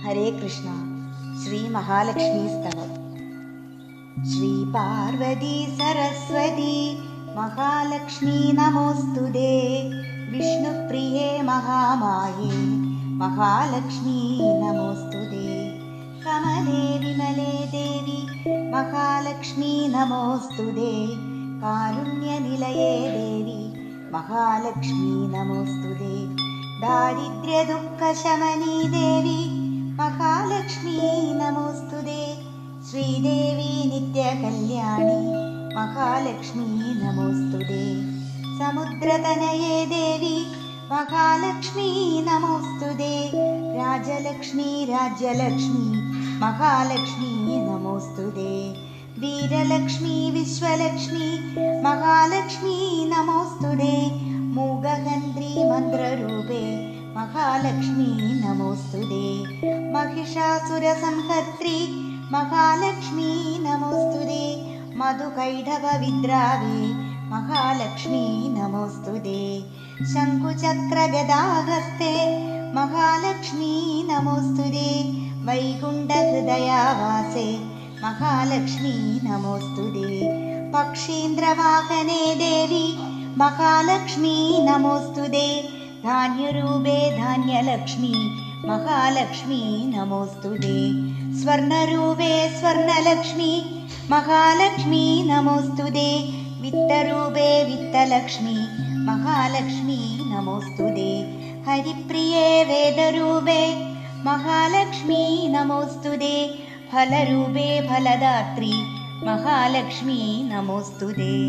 ഹരേ കൃഷ്ണ. ശ്രീ മഹാലക്ഷ്മി സ്തവം. ശ്രീ പാർവതി സരസ്വതി മഹാലക്ഷ്മി നമോസ്തുതേ. വിഷ്ണുപ്രിയേ മഹാമായേ മഹാലക്ഷ്മി നമോസ്തുതേ. കമലേ വിമലേ ദേവി മഹാലക്ഷ്മി നമോസ്തുതേ. കാരുണ്യനിലയേ ദേവി മഹാലക്ഷ്മി നമോസ്തുതേ. ദാരിദ്ര്യദുഃഖശമനീ ദേവി മഹാലക്ഷ്മി നമോസ്തുതേ. ശ്രീദേവി നിത്യകല്യാണി മഹാലക്ഷ്മി നമോസ്തുതേ. സമുദ്രതനയേ ദേവി മഹാലക്ഷ്മി നമോസ്തുതേ. രാജലക്ഷ്മി രാജ്യലക്ഷ്മി മഹാലക്ഷ്മി നമോസ്തുതേ. വീരലക്ഷ്മി വിശ്വലക്ഷ്മി മഹാലക്ഷ്മി നമോസ്തുതേ. മൂകഹന്ത്രി മന്ത്രരൂപേ മഹാലക്ഷ്മി നമോസ്തുതേ. महिषासुरसंहर्त्री മഹാലക്ഷ്മി നമോസ്തുതേ. മധുകൈടഭവിദ്രാവേ മഹാലക്ഷ്മി നമോസ്തുതേ. ശംഖുചക്രഗദാഹസ്തേ മഹാലക്ഷ്മി നമോസ്തുതേ. വൈകുണ്ഠഹൃദയാവാസേ മഹാലക്ഷ്മി നമോസ്തുതേ. പക്ഷീന്ദ്രവാഹനേ ദേവി മഹാലക്ഷ്മി നമോസ്തുതേ. ധാന്യരൂപേ ധാന്യലക്ഷ്മി മഹാലക്ഷ്മി നമോസ്തുതേ. സ്വർണരൂപേ സ്വർണലക്ഷ്മി മഹാലക്ഷ്മി നമോസ്തുതേ. വിത്തരൂപേ വിത്തലക്ഷ്മി മഹാലക്ഷ്മി നമോസ്തുതേ. ഹരിപ്രിയേ വേദരൂപേ മഹാലക്ഷ്മി നമോസ്തുതേ. ഫലരൂപേ ഫലദാത്രി മഹാലക്ഷ്മി നമോസ്തുതേ.